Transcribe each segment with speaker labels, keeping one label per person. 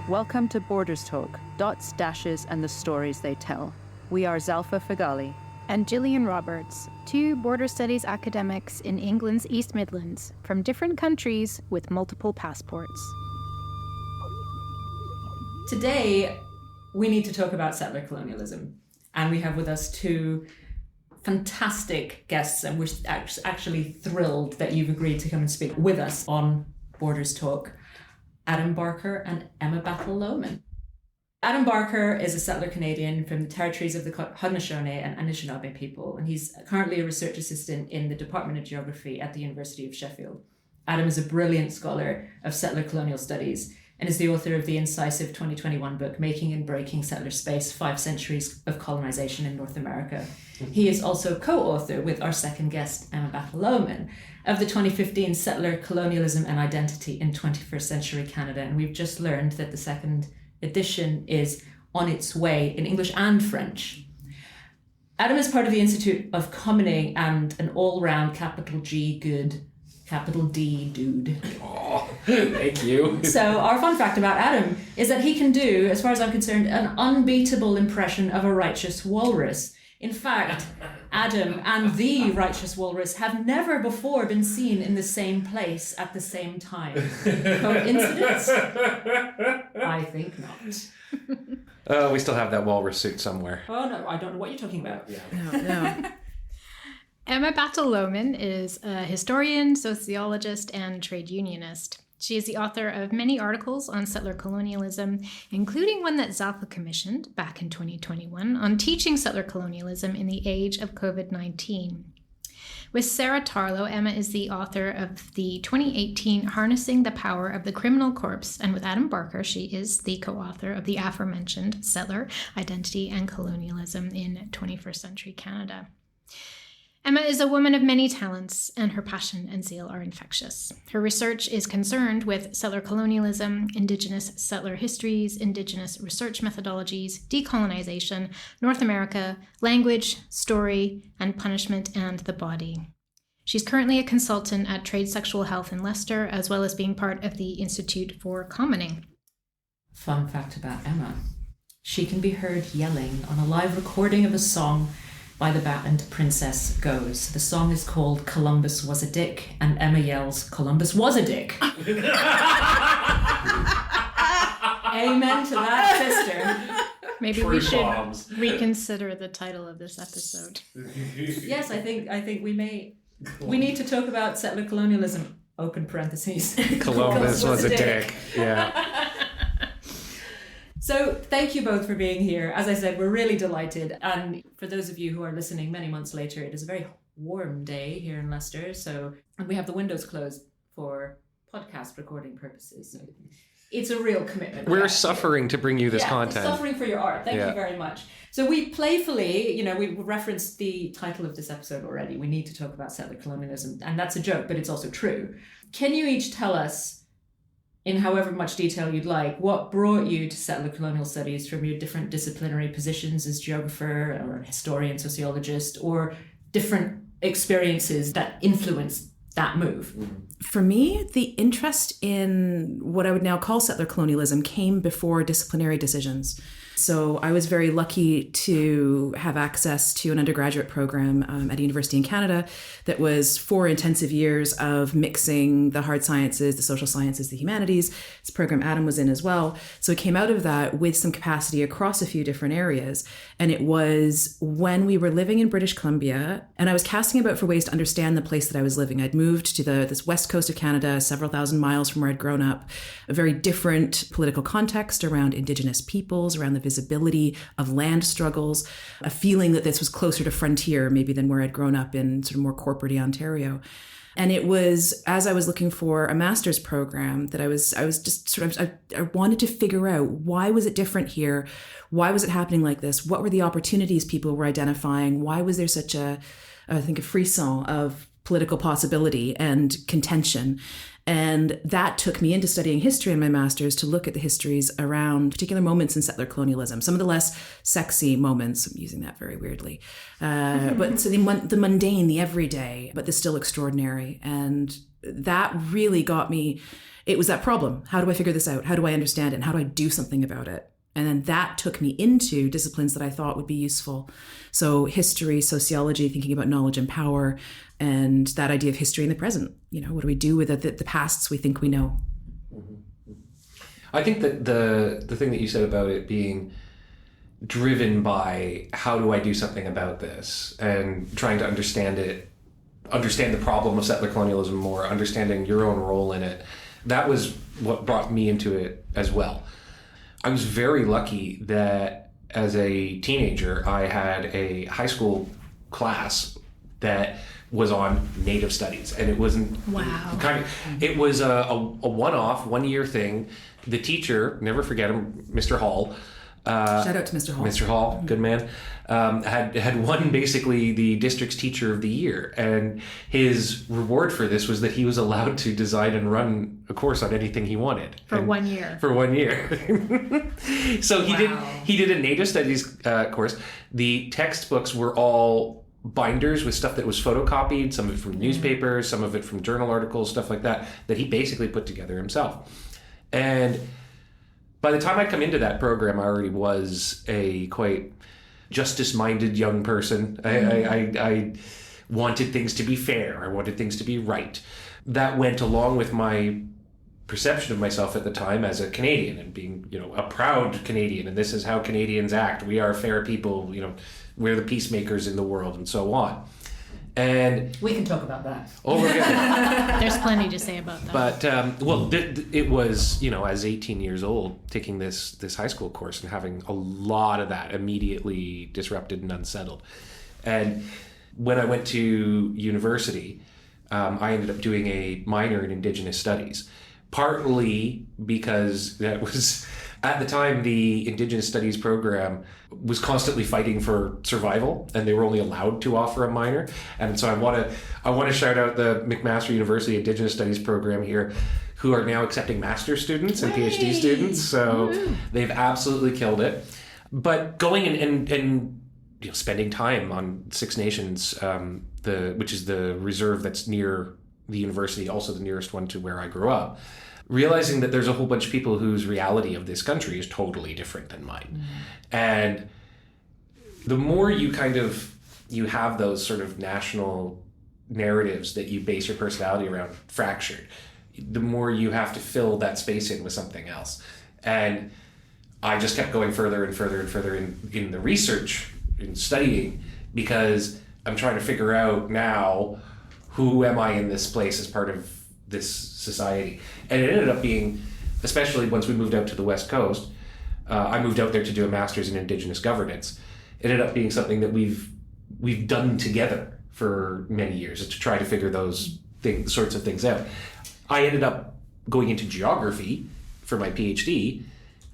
Speaker 1: Welcome to Borders Talk, dots, dashes, and the stories they tell. We are Zalfa Fagali
Speaker 2: and Gillian Roberts, two border studies academics in England's East Midlands, from different countries with multiple passports.
Speaker 3: Today, we need to talk about settler colonialism, and we have with us two fantastic guests, and we're actually thrilled that you've agreed to come and speak with us on Borders Talk. Adam Barker and Emma Battell Lowman. Adam Barker is a settler Canadian from the territories of the Haudenosaunee and Anishinaabe people, and he's currently a research assistant in the Department of Geography at the University of Sheffield. Adam is a brilliant scholar of settler colonial studies and is the author of the incisive 2021 book, Making and Breaking Settler Space, 5 Centuries of Colonization in North America. He is also co-author with our second guest, Emma Battell Lowman, of the 2015 Settler Colonialism and Identity in 21st Century Canada. And we've just learned that the second edition is on its way in English and French. Adam is part of the Institute of Commoning and an all-round capital G good, capital D dude.
Speaker 4: Oh, thank you.
Speaker 3: So our fun fact about Adam is that he can do, as far as I'm concerned, an unbeatable impression of a righteous walrus. In fact, Adam and the righteous walrus have never before been seen in the same place at the same time. Coincidence? I think not.
Speaker 4: We still have that walrus suit somewhere.
Speaker 3: Oh no, I don't know what you're talking about.
Speaker 4: Yeah.
Speaker 2: No. Emma Battell Lowman is a historian, sociologist, and trade unionist. She is the author of many articles on settler colonialism, including one that Zalfa commissioned back in 2021 on teaching settler colonialism in the age of COVID-19. With Sarah Tarlow, Emma is the author of the 2018 Harnessing the Power of the Criminal Corpse, and with Adam Barker, she is the co-author of the aforementioned Settler, Identity and Colonialism in 21st Century Canada. Emma is a woman of many talents, and her passion and zeal are infectious. Her research is concerned with settler colonialism, Indigenous settler histories, Indigenous research methodologies, decolonization, North America, language, story, and punishment and the body. She's currently a consultant at Trade Sexual Health in Leicester, as well as being part of the Institute for Commoning.
Speaker 3: Fun fact about Emma. She can be heard yelling on a live recording of a song by the band Princess Goes. The song is called Columbus Was a Dick, and Emma yells, Columbus was a dick. Amen to that, sister.
Speaker 2: Maybe we should reconsider the title of this episode.
Speaker 3: Yes, I think we need to talk about settler colonialism, open parentheses.
Speaker 4: Columbus was a dick. Yeah.
Speaker 3: So thank you both for being here. As I said, we're really delighted. And for those of you who are listening many months later, it is a very warm day here in Leicester. And we have the windows closed for podcast recording purposes. So it's a real commitment.
Speaker 4: We're suffering to bring you this content.
Speaker 3: Suffering for your art. Thank you very much. So we playfully, we referenced the title of this episode already. We need to talk about settler colonialism. And that's a joke, but it's also true. Can you each tell us, in however much detail you'd like, what brought you to settler colonial studies from your different disciplinary positions as geographer or historian, sociologist, or different experiences that influenced that move?
Speaker 5: For me, the interest in what I would now call settler colonialism came before disciplinary decisions. So I was very lucky to have access to an undergraduate program at a university in Canada that was 4 intensive years of mixing the hard sciences, the social sciences, the humanities. This program Adam was in as well. So it came out of that with some capacity across a few different areas. And it was when we were living in British Columbia, and I was casting about for ways to understand the place that I was living. I'd moved to this west coast of Canada, several thousand miles from where I'd grown up, a very different political context around Indigenous peoples, around the visibility of land struggles, a feeling that this was closer to frontier maybe than where I'd grown up in sort of more corporate Ontario. And it was as I was looking for a master's program that I was just sort of, I wanted to figure out, why was it different here? Why was it happening like this? What were the opportunities people were identifying? Why was there such a frisson of political possibility and contention? And that took me into studying history in my master's to look at the histories around particular moments in settler colonialism, some of the less sexy moments, I'm using that very weirdly, but so the mundane, the everyday, but the still extraordinary. And that really got me, it was that problem. How do I figure this out? How do I understand it? And how do I do something about it? And then that took me into disciplines that I thought would be useful. So history, sociology, thinking about knowledge and power, and that idea of history in the present. What do we do with the pasts we think we know?
Speaker 4: I think that the thing that you said about it being driven by how do I do something about this and trying to understand the problem of settler colonialism more, understanding your own role in it, that was what brought me into it as well. I was very lucky that as a teenager, I had a high school class that was on Native studies, and it wasn't it was a one-off, one-year thing. The teacher, never forget him, Mr. Hall.
Speaker 5: Shout out to Mr. Hall.
Speaker 4: Mr. Hall, good man. Had won basically the district's teacher of the year, and his reward for this was that he was allowed to design and run a course on anything he wanted
Speaker 2: for 1 year.
Speaker 4: For 1 year, so he did a Native Studies course. The textbooks were all binders with stuff that was photocopied, some of it from newspapers, some of it from journal articles, stuff like that he basically put together himself. And by the time I come into that program, I already was a quite justice-minded young person. I wanted things to be fair. I wanted things to be right. That went along with my perception of myself at the time as a Canadian and being, a proud Canadian. And this is how Canadians act. We are fair people. We're the peacemakers in the world, and so on. And
Speaker 3: we can talk about that.
Speaker 4: Oh, we're good.
Speaker 2: There's plenty to say about that.
Speaker 4: But it was, as 18 years old, taking this high school course and having a lot of that immediately disrupted and unsettled. And when I went to university, I ended up doing a minor in Indigenous Studies, partly because that was, at the time, the Indigenous Studies program was constantly fighting for survival, and they were only allowed to offer a minor. And so I want to shout out the McMaster University Indigenous Studies program here, who are now accepting master's students and PhD students. So they've absolutely killed it. But going and spending time on Six Nations, which is the reserve that's near the university, also the nearest one to where I grew up, realizing that there's a whole bunch of people whose reality of this country is totally different than mine. And the more you have those sort of national narratives that you base your personality around fractured, the more you have to fill that space in with something else. And I just kept going further and further and further in the research, in studying, because I'm trying to figure out now, who am I in this place as part of this society? And it ended up being, especially once we moved out to the West Coast, I moved out there to do a master's in Indigenous governance. It ended up being something that we've done together for many years to try to figure those sorts of things out. I ended up going into geography for my PhD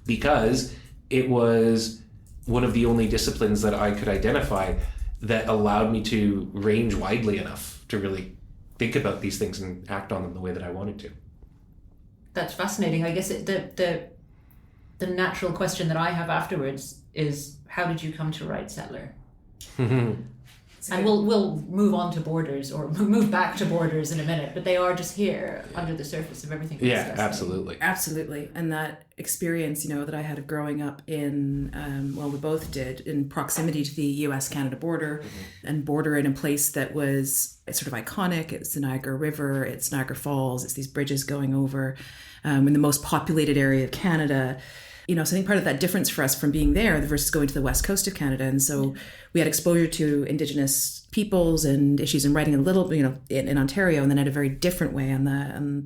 Speaker 4: because it was one of the only disciplines that I could identify that allowed me to range widely enough to really think about these things and act on them the way that I wanted to.
Speaker 3: That's fascinating. I guess the natural question that I have afterwards is, how did you come to write Settler? And we'll move on to Borders, or move back to Borders in a minute, but they are just here under the surface of everything.
Speaker 4: Yeah, absolutely.
Speaker 5: Absolutely. And that experience, that I had of growing up in, we both did, in proximity to the US-Canada border, and border in a place that was sort of iconic. It's the Niagara River, it's Niagara Falls, it's these bridges going over in the most populated area of Canada. So I think part of that difference for us from being there versus going to the west coast of Canada. And so we had exposure to Indigenous peoples and issues in writing a little, in Ontario, and then had a very different way on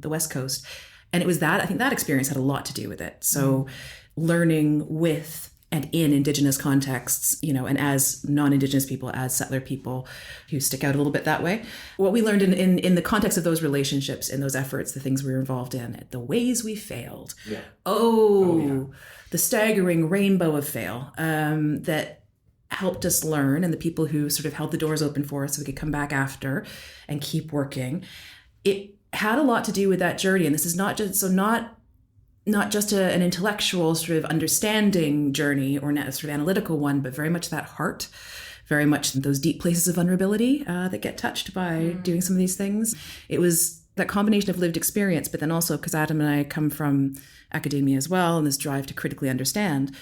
Speaker 5: the west coast. And it was that, I think that experience had a lot to do with it. So learning with and in Indigenous contexts, and as non-Indigenous people, as settler people who stick out a little bit that way. What we learned in the context of those relationships, in those efforts, the things we were involved in, the ways we failed.
Speaker 4: Yeah.
Speaker 5: The staggering rainbow of fail that helped us learn, and the people who sort of held the doors open for us so we could come back after and keep working. It had a lot to do with that journey. And this is not just an intellectual sort of understanding journey or sort of analytical one, but very much that heart, very much those deep places of vulnerability that get touched by doing some of these things. It was that combination of lived experience, but then also because Adam and I come from academia as well, and this drive to critically understand,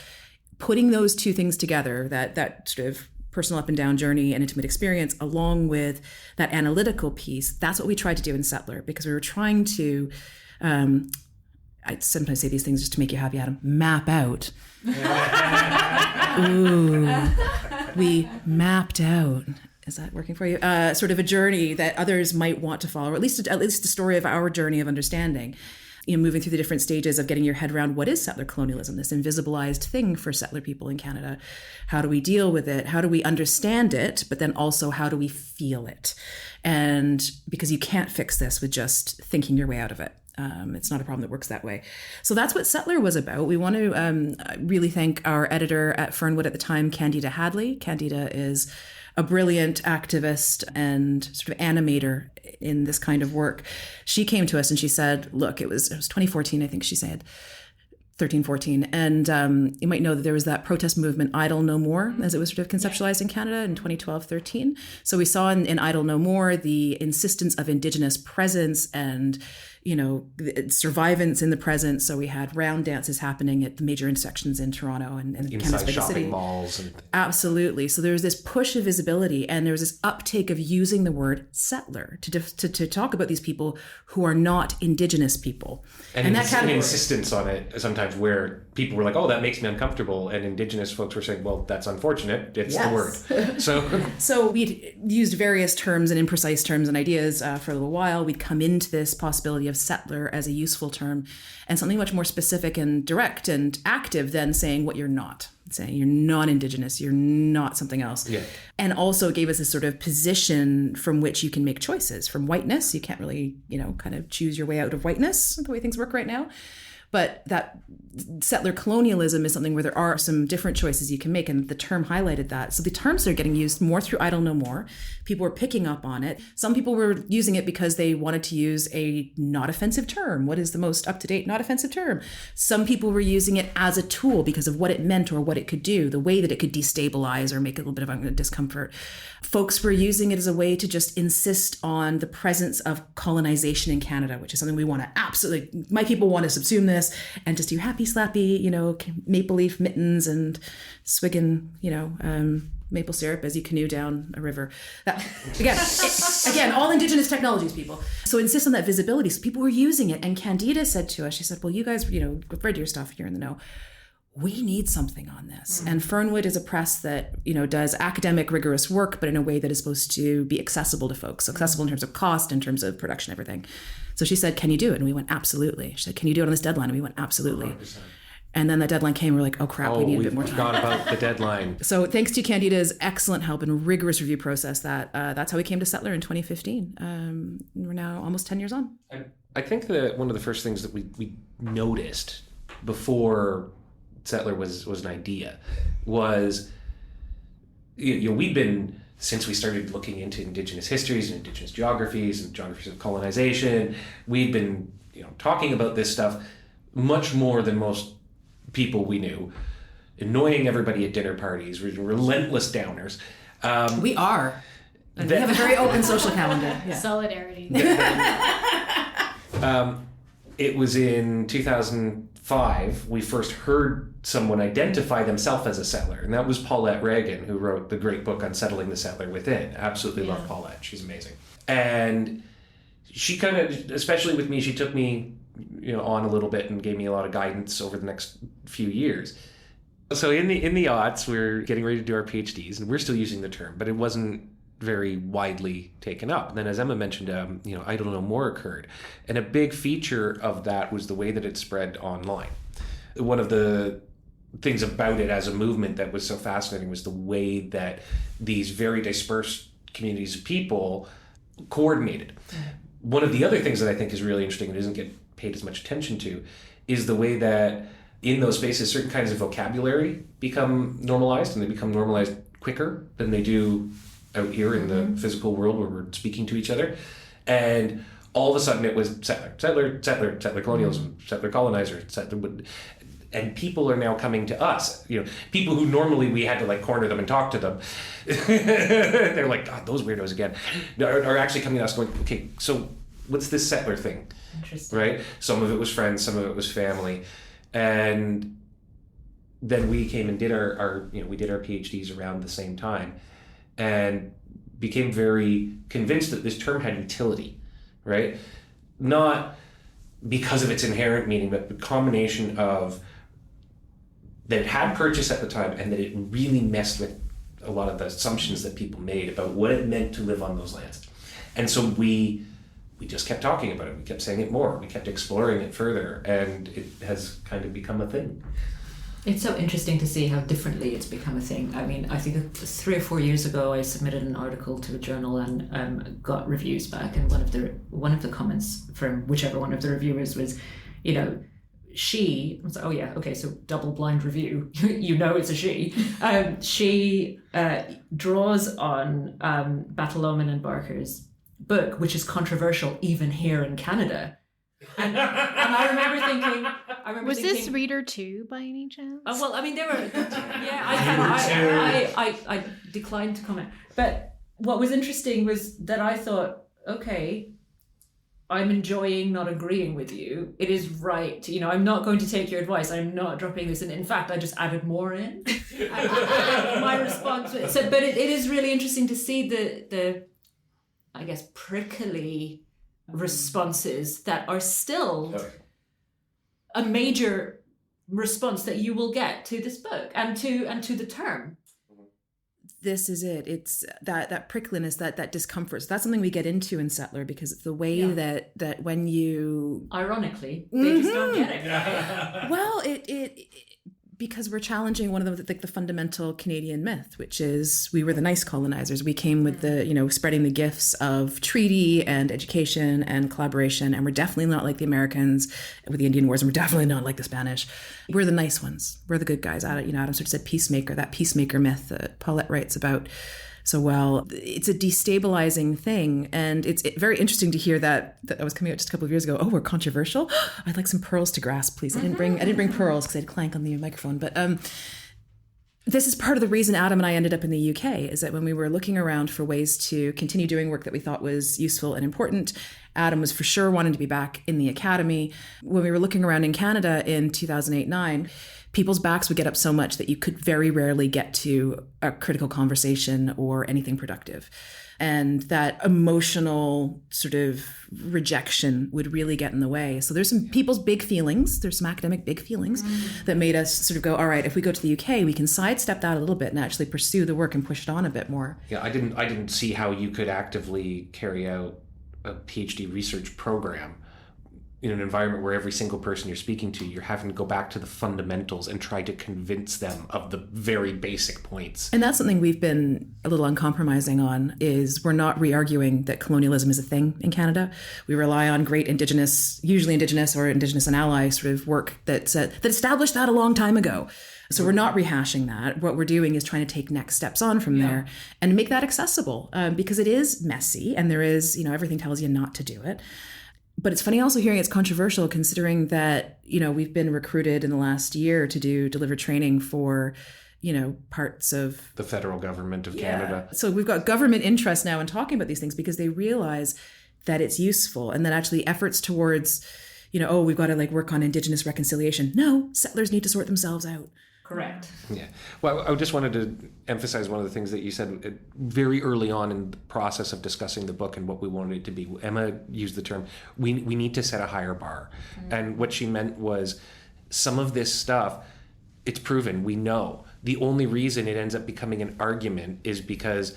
Speaker 5: putting those two things together, that sort of personal up and down journey and intimate experience, along with that analytical piece, that's what we tried to do in Settler, because we were trying to, I sometimes say these things just to make you happy, Adam, map out. Ooh, we mapped out. Is that working for you? Sort of a journey that others might want to follow, or at least the story of our journey of understanding. Moving through the different stages of getting your head around what is settler colonialism, this invisibilized thing for settler people in Canada. How do we deal with it? How do we understand it? But then also, how do we feel it? And because you can't fix this with just thinking your way out of it. It's not a problem that works that way. So that's what Settler was about. We want to really thank our editor at Fernwood at the time, Candida Hadley. Candida is a brilliant activist and sort of animator in this kind of work. She came to us and she said, look, it was 2014, I think she said, 13, 14. And you might know that there was that protest movement, Idle No More, as it was sort of conceptualized in Canada in 2012, 13. So we saw in Idle No More the insistence of Indigenous presence and survivance in the present. So we had round dances happening at the major intersections in Toronto and
Speaker 4: inside shopping malls.
Speaker 5: Absolutely. So there was this push of visibility, and there was this uptake of using the word settler to talk about these people who are not Indigenous people.
Speaker 4: And that kind of insistence on it sometimes, where people were like, oh, that makes me uncomfortable. And Indigenous folks were saying, well, that's unfortunate. It's the word.
Speaker 5: So we'd used various terms and imprecise terms and ideas for a little while. We'd come into this possibility of settler as a useful term and something much more specific and direct and active than saying what you're not. Saying you're not Indigenous, you're not something else. Yeah. And also gave us this sort of position from which you can make choices. From whiteness, you can't really, kind of choose your way out of whiteness, the way things work right now. But that settler colonialism is something where there are some different choices you can make, and the term highlighted that. So the terms are getting used more through Idle No More. People were picking up on it. Some people were using it because they wanted to use a not offensive term. What is the most up-to-date not offensive term? Some people were using it as a tool because of what it meant or what it could do, the way that it could destabilize or make a little bit of discomfort. Folks were using it as a way to just insist on the presence of colonization in Canada, which is something we want to absolutely, my people want to subsume this and just do happy slappy, maple leaf mittens and swigging, maple syrup as you canoe down a river. That, again, all Indigenous technologies, people. So insist on that visibility. So people were using it. And Candida said to us, she said, well, you guys, I've read your stuff, you're in the know. We need something on this. And Fernwood is a press that, does academic, rigorous work, but in a way that is supposed to be accessible to folks. So accessible in terms of cost, in terms of production, everything. So she said, can you do it? And we went, absolutely. She said, can you do it on this deadline? And we went, absolutely. 100%. And then that deadline came. We're like, oh crap, we need a bit more time.
Speaker 4: Forgot about the deadline.
Speaker 5: So thanks to Candida's excellent help and rigorous review process, that's how we came to Settler in 2015. We're now almost 10 years on.
Speaker 4: I think that one of the first things that we noticed before Settler was an idea was, we've been, since we started looking into Indigenous histories and Indigenous geographies and geographies of colonization, we've been talking about this stuff much more than most people we knew, annoying everybody at dinner parties, relentless downers.
Speaker 5: We are. And we have a very open social calendar. Yeah.
Speaker 2: Solidarity.
Speaker 4: It was in 2005 we first heard someone identify themselves as a settler, and that was Paulette Reagan, who wrote the great book on settling the settler within. Absolutely love Paulette. She's amazing. And she kind of, especially with me, she took me on a little bit and gave me a lot of guidance over the next few years. So in the aughts, we're getting ready to do our PhDs, and we're still using the term, but it wasn't very widely taken up. And then, as Emma mentioned, Idle No More occurred, and a big feature of that was the way that it spread online. One of the things about it as a movement that was so fascinating was the way that these very dispersed communities of people coordinated. One of the other things that I think is really interesting and doesn't get paid as much attention to is the way that in those spaces certain kinds of vocabulary become normalized, and they become normalized quicker than they do out here in the physical world where we're speaking to each other. And All of a sudden it was settler colonialism, settler colonizer, and people are now coming to us. People who normally we had to like corner them and talk to them. They're like, God, those weirdos again. Are actually coming to us going, okay, so what's this settler thing?
Speaker 3: Interesting.
Speaker 4: Right? Some of it was friends, some of it was family. And then we came and did our we did our PhDs around the same time and became very convinced that this term had utility, right? Not because of its inherent meaning, but the combination of that it had purchase at the time and that it really messed with a lot of the assumptions that people made about what it meant to live on those lands. And so we just kept talking about it. We kept saying it more. We kept exploring it further, and it has kind of become a thing.
Speaker 3: It's so interesting to see how differently it's become a thing. I mean, I think 3 or 4 years ago, I submitted an article to a journal and got reviews back. And one of the comments from whichever one of the reviewers was, she, I was like, oh yeah, okay, so double blind review, it's a she. She draws on Battell, Lowman and Barker's book, which is controversial even here in Canada. And I remember thinking...
Speaker 2: Was this reader 2 by any chance?
Speaker 3: Well, I mean, there were... Yeah, I declined to comment. But what was interesting was that I thought, okay, I'm enjoying not agreeing with you. It is right. I'm not going to take your advice. I'm not dropping this in. In fact, I just added more in. My response. But it is really interesting to see the I guess, prickly responses that are still a major response that you will get to this book and to the term.
Speaker 5: This is it. It's that prickliness, that discomfort. So that's something we get into in Settler, because it's the way that when you...
Speaker 3: Ironically, they just don't get it.
Speaker 5: Well, it because we're challenging one of the fundamental Canadian myth, which is we were the nice colonizers. We came with the, spreading the gifts of treaty and education and collaboration. And we're definitely not like the Americans with the Indian Wars. And we're definitely not like the Spanish. We're the nice ones. We're the good guys. Adam sort of said peacemaker, that peacemaker myth that Paulette writes about so well. It's a destabilizing thing. And it's very interesting to hear that I was coming out just a couple of years ago. Oh, we're controversial. I'd like some pearls to grasp, please. I didn't bring pearls because I'd clank on the microphone. But this is part of the reason Adam and I ended up in the UK, is that when we were looking around for ways to continue doing work that we thought was useful and important, Adam was for sure wanting to be back in the academy. When we were looking around in Canada in 2008-9, people's backs would get up so much that you could very rarely get to a critical conversation or anything productive. And that emotional sort of rejection would really get in the way. So there's some people's big feelings, there's some academic big feelings that made us sort of go, all right, if we go to the UK, we can sidestep that a little bit and actually pursue the work and push it on a bit more.
Speaker 4: Yeah, I didn't see how you could actively carry out a PhD research program in an environment where every single person you're speaking to, you're having to go back to the fundamentals and try to convince them of the very basic points.
Speaker 5: And that's something we've been a little uncompromising on, is we're not re-arguing that colonialism is a thing in Canada. We rely on great usually indigenous or indigenous and ally sort of work that established that a long time ago. So we're not rehashing that. What we're doing is trying to take next steps on from there and make that accessible, because it is messy and there is, everything tells you not to do it. But it's funny also hearing it's controversial, considering that, we've been recruited in the last year to deliver training for, parts of
Speaker 4: the federal government of Canada.
Speaker 5: So we've got government interest now in talking about these things because they realize that it's useful, and that actually efforts towards, we've got to work on Indigenous reconciliation. No, settlers need to sort themselves out.
Speaker 3: Correct.
Speaker 4: Yeah. Well, I just wanted to emphasize one of the things that you said very early on in the process of discussing the book and what we wanted it to be. Emma used the term, we need to set a higher bar. And what she meant was some of this stuff, it's proven, we know. The only reason it ends up becoming an argument is because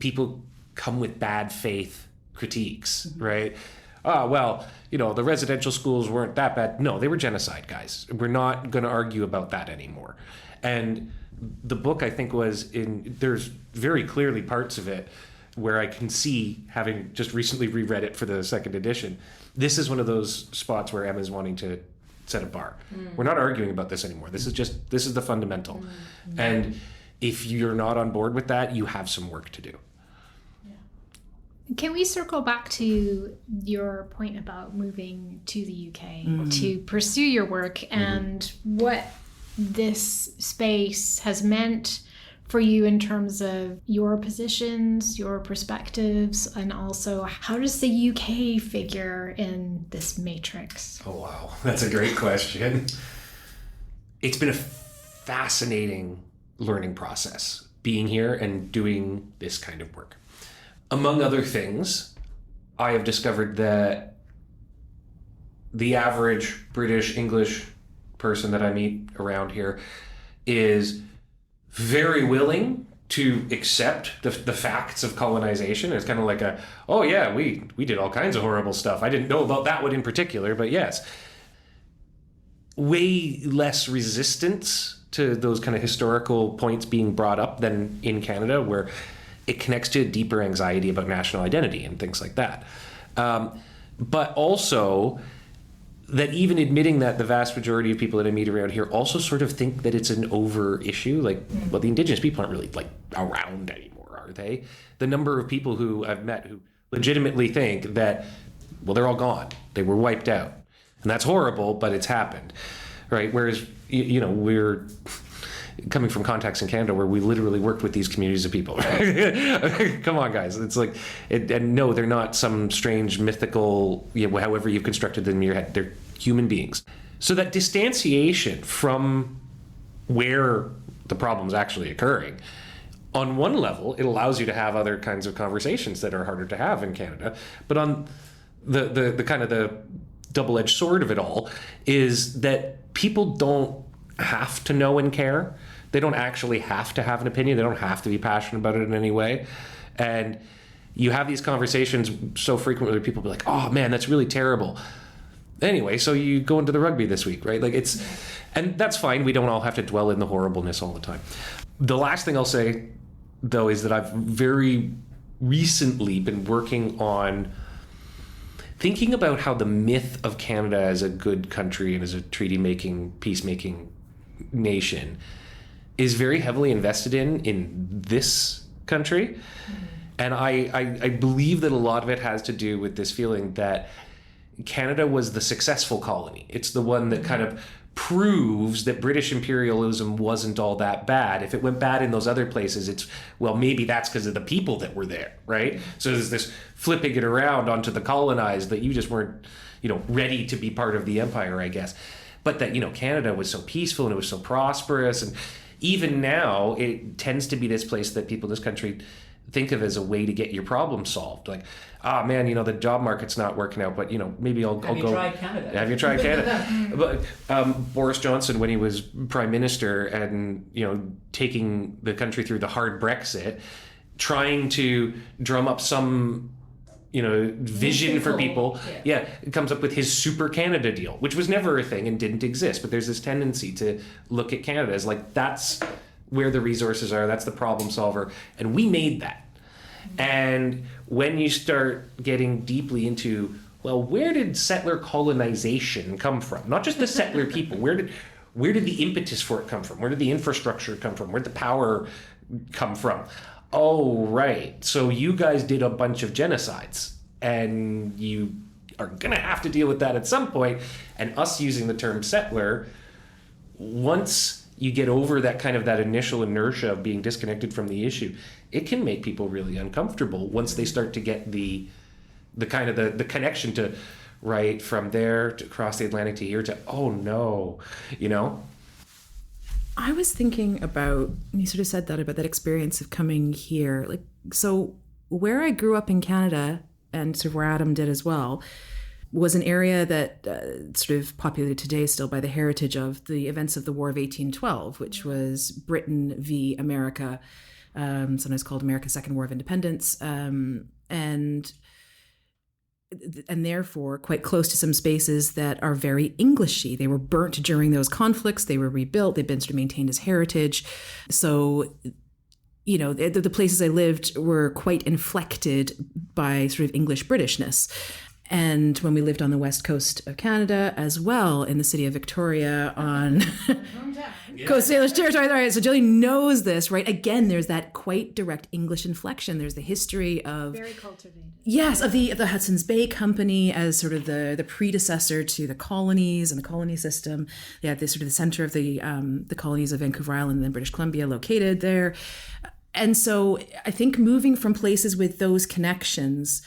Speaker 4: people come with bad faith critiques, right? The residential schools weren't that bad. No, they were genocide, guys. We're not going to argue about that anymore. And the book, I think, there's very clearly parts of it where I can see, having just recently reread it for the second edition, this is one of those spots where Emma's wanting to set a bar. We're not arguing about this anymore. This is the fundamental. And if you're not on board with that, you have some work to do.
Speaker 2: Can we circle back to your point about moving to the UK to pursue your work and what this space has meant for you in terms of your positions, your perspectives, and also how does the UK figure in this matrix?
Speaker 4: Oh, wow. That's a great question. It's been a fascinating learning process being here and doing this kind of work. Among other things, I have discovered that the average British English person that I meet around here is very willing to accept the facts of colonization. It's kind of like oh yeah, we did all kinds of horrible stuff. I didn't know about that one in particular, but yes. Way less resistance to those kind of historical points being brought up than in Canada, where it connects to a deeper anxiety about national identity and things like that. But also that even admitting that the vast majority of people that I meet around here also sort of think that it's an over issue. Like, well, the Indigenous people aren't really like around anymore, are they? The number of people who I've met who legitimately think that, well, they're all gone. They were wiped out. And that's horrible, but it's happened, right? Whereas, we're coming from contexts in Canada where we literally worked with these communities of people. Come on, guys. It's like, and no, they're not some strange mythical, however you've constructed them in your head. They're human beings. So that distanciation from where the problem's actually occurring, on one level, it allows you to have other kinds of conversations that are harder to have in Canada. But on the kind of the double-edged sword of it all is that people don't have to know and care. They don't actually have to have an opinion. They don't have to be passionate about it in any way. And you have these conversations so frequently where people be like, oh man, that's really terrible. Anyway, so you go into the rugby this week, right? Like and that's fine. We don't all have to dwell in the horribleness all the time. The last thing I'll say, though, is that I've very recently been working on thinking about how the myth of Canada as a good country and as a treaty-making, peacemaking nation is very heavily invested in this country. And I believe that a lot of it has to do with this feeling that Canada was the successful colony. It's the one that kind of proves that British imperialism wasn't all that bad. If it went bad in those other places, maybe that's because of the people that were there, right? So there's this flipping it around onto the colonized that you just weren't, ready to be part of the empire, I guess. But that, Canada was so peaceful and it was so prosperous. And even now, it tends to be this place that people in this country think of as a way to get your problem solved. Like, man, the job market's not working out, but, maybe I'll go. Have you tried Canada? Have you tried Canada? But Boris Johnson, when he was prime minister and, taking the country through the hard Brexit, trying to drum up some vision for people. Yeah, it comes up with his Super Canada deal, which was never a thing and didn't exist. But there's this tendency to look at Canada as like, that's where the resources are, that's the problem solver. And we made that. And when you start getting deeply into, well, where did settler colonization come from? Not just the settler people. Where did the impetus for it come from? Where did the infrastructure come from? Where did the power come from? Oh, right. So you guys did a bunch of genocides and you are going to have to deal with that at some point. And us using the term settler, once you get over that initial inertia of being disconnected from the issue, it can make people really uncomfortable once they start to get the connection to, right, from there to across the Atlantic to here to, oh no,
Speaker 5: I was thinking about, you sort of said that about that experience of coming here. Like, so where I grew up in Canada and sort of where Adam did as well was an area that sort of populated today still by the heritage of the events of the War of 1812, which was Britain v. America, sometimes called America's Second War of Independence, and therefore quite close to some spaces that are very Englishy. They were burnt during those conflicts. They were rebuilt. They've been sort of maintained as heritage. So, the places I lived were quite inflected by sort of English Britishness. And when we lived on the west coast of Canada as well, in the city of Victoria on Coast Salish territory. Right? So Jillian knows this, right? Again, there's that quite direct English inflection. There's the history of...
Speaker 2: Very cultivated.
Speaker 5: Yes, of the Hudson's Bay Company as sort of the predecessor to the colonies and the colony system. They had this sort of the center of the colonies of Vancouver Island and then British Columbia located there. And so I think moving from places with those connections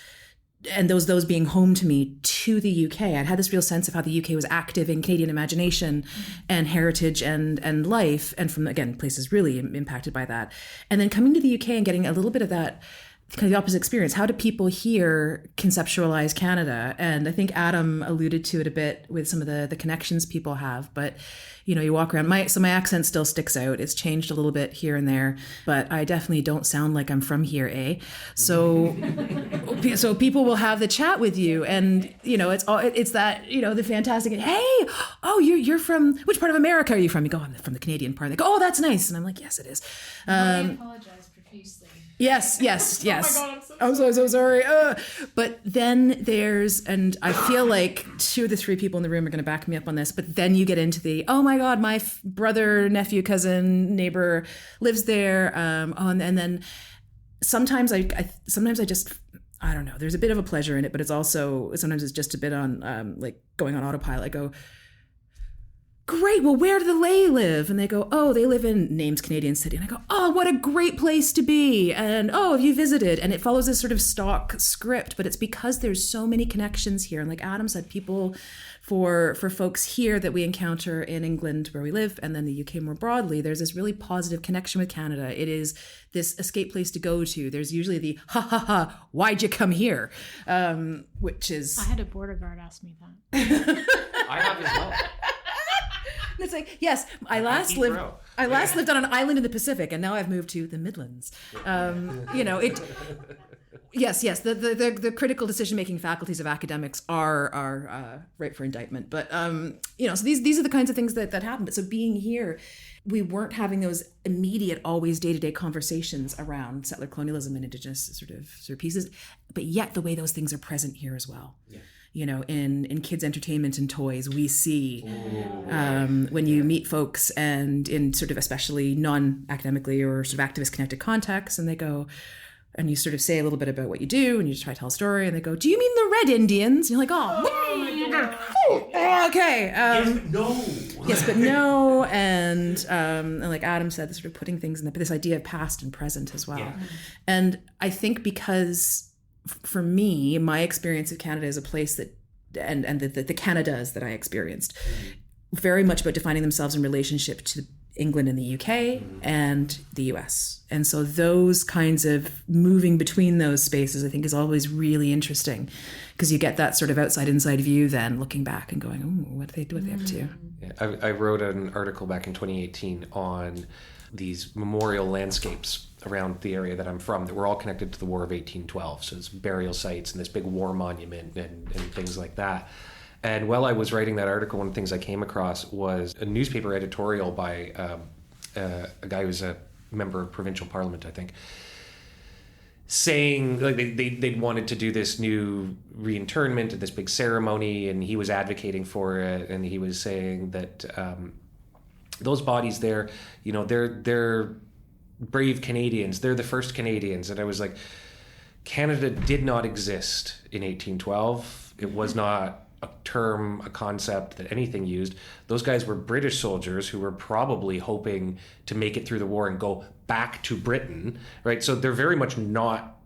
Speaker 5: and those being home to me to the UK, I'd had this real sense of how the UK was active in Canadian imagination and heritage and life, and from, again, places really impacted by that. And then coming to the UK and getting a little bit of that kind of the opposite experience. How do people here conceptualize Canada? And I think Adam alluded to it a bit with some of the connections people have. But, you know, you walk around, my accent still sticks out. It's changed a little bit here and there, but I definitely don't sound like I'm from here, eh? So, so people will have the chat with you, and, you know, it's that, you know, the fantastic, hey, oh, you're from, which part of America are you from? You go, I'm from the Canadian part. They go, oh, that's nice. And I'm like, yes, it is.
Speaker 2: I apologize profusely.
Speaker 5: Yes.
Speaker 2: Oh my God,
Speaker 5: I'm so sorry. But then there's, and I feel like 2 of the 3 people in the room are going to back me up on this, but then you get into the, oh my God, my brother, nephew, cousin, neighbor lives there. And then sometimes I just, I don't know, there's a bit of a pleasure in it, but it's also, sometimes it's just a bit on, like going on autopilot. I go, great, well, where do the lay live? And they go, oh, they live in names Canadian city. And I go, oh, what a great place to be. And, oh, have you visited? And it follows this sort of stock script, but it's because there's so many connections here. And like Adam said, people, for folks here that we encounter in England where we live, and then the UK more broadly, there's this really positive connection with Canada. It is this escape place to go to. There's usually the, ha ha ha, why'd you come here? Which is...
Speaker 2: I had a border guard ask me that.
Speaker 4: I have as well.
Speaker 5: And it's like, yes, I last lived on an island in the Pacific, and now I've moved to the Midlands. You know, it. Yes, the critical decision-making faculties of academics are ripe for indictment. But you know, so these are the kinds of things that happen. But so being here, we weren't having those immediate, always day-to-day conversations around settler colonialism and Indigenous sort of pieces. But yet, the way those things are present here as well. Yeah. You know, in kids' entertainment and toys, we see when you meet folks and in sort of especially non-academically or sort of activist-connected contexts, and they go, and you sort of say a little bit about what you do, and you try to tell a story, and they go, do you mean the Red Indians? And you're like, okay. Yes, but no. And like Adam said, sort of putting things in this idea of past and present as well. Yeah. And I think because... for me, my experience of Canada is a place that, and the Canadas that I experienced, very much about defining themselves in relationship to England and the UK and the US. And so those kinds of moving between those spaces, I think, is always really interesting, because you get that sort of outside-inside view then, looking back and going, oh, what are they up to?
Speaker 4: Yeah, I wrote an article back in 2018 on these memorial landscapes around the area that I'm from that were all connected to the War of 1812. So it's burial sites and this big war monument and things like that. And while I was writing that article, one of the things I came across was a newspaper editorial by a guy who's a member of provincial parliament, I think, saying like they wanted to do this new reinternment and this big ceremony, and he was advocating for it, and he was saying that those bodies there, you know, they're brave Canadians. They're the first Canadians. And I was like, Canada did not exist in 1812. It was not a term, a concept that anything used. Those guys were British soldiers who were probably hoping to make it through the war and go back to Britain, right? So they're very much not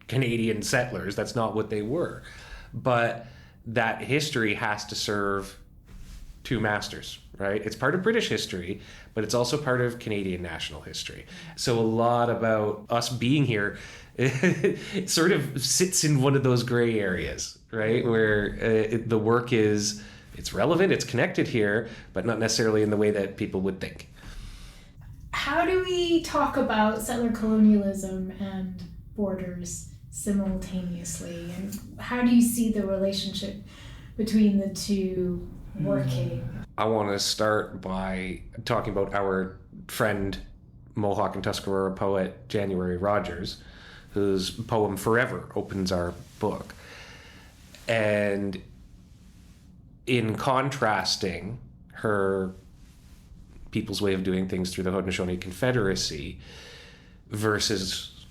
Speaker 4: Canadian settlers. That's not what they were. But that history has to serve two masters, right? It's part of British history, but it's also part of Canadian national history. So a lot about us being here, it sort of sits in one of those gray areas, right? Where the work is, it's relevant, it's connected here, but not necessarily in the way that people would think.
Speaker 2: How do we talk about settler colonialism and borders simultaneously? And how do you see the relationship between the two working?
Speaker 4: I want to start by talking about our friend, Mohawk and Tuscarora poet January Rogers, whose poem Forever opens our book. And in contrasting her people's way of doing things through the Haudenosaunee Confederacy versus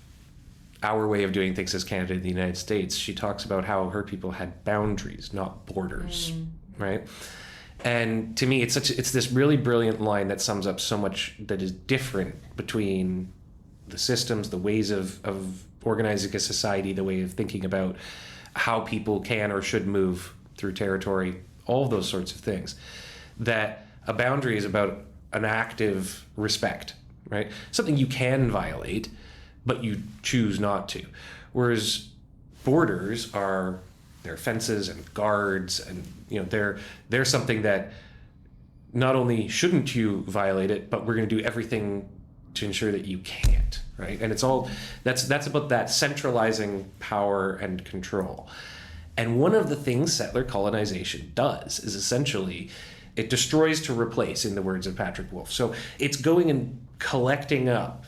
Speaker 4: our way of doing things as Canada and the United States, she talks about how her people had boundaries, not borders, right? And to me, it's this really brilliant line that sums up so much that is different between the systems, the ways of organizing a society, the way of thinking about how people can or should move through territory, all of those sorts of things. That a boundary is about an active respect, right? Something you can violate, but you choose not to. Whereas borders they're fences and guards, and they're something that not only shouldn't you violate it, but we're going to do everything to ensure that you can't, right? And it's all that's about that centralizing power and control. And one of the things settler colonization does is essentially it destroys to replace, in the words of Patrick Wolf. So it's going and collecting up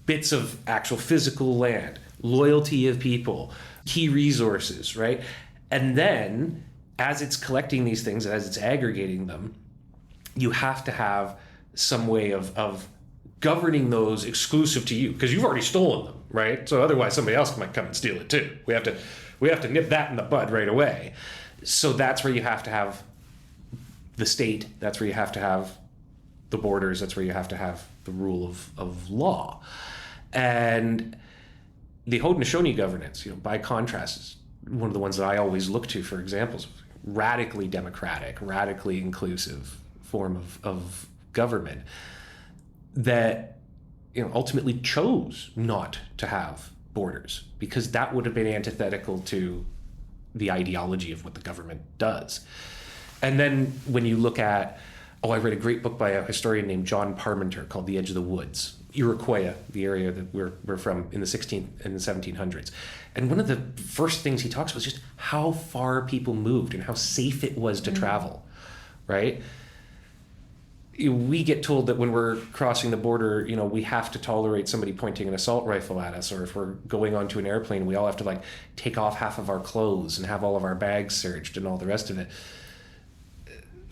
Speaker 4: bits of actual physical land, loyalty of people, key resources, right? And then as it's collecting these things, as it's aggregating them, you have to have some way of governing those exclusive to you, because you've already stolen them, right? So otherwise somebody else might come and steal it too. We have to nip that in the bud right away. So that's where you have to have the state, that's where you have to have the borders, that's where you have to have the rule of law. And the Haudenosaunee governance, by contrast, is one of the ones that I always look to for examples of radically democratic, radically inclusive form of government that ultimately chose not to have borders, because that would have been antithetical to the ideology of what the government does. And then when you look at, I read a great book by a historian named John Parmenter called The Edge of the Woods, Iroquois, the area that we're from in the 16th and the 1700s. And one of the first things he talks about is just how far people moved and how safe it was to travel, right? We get told that when we're crossing the border, we have to tolerate somebody pointing an assault rifle at us, or if we're going onto an airplane, we all have to take off half of our clothes and have all of our bags searched and all the rest of it.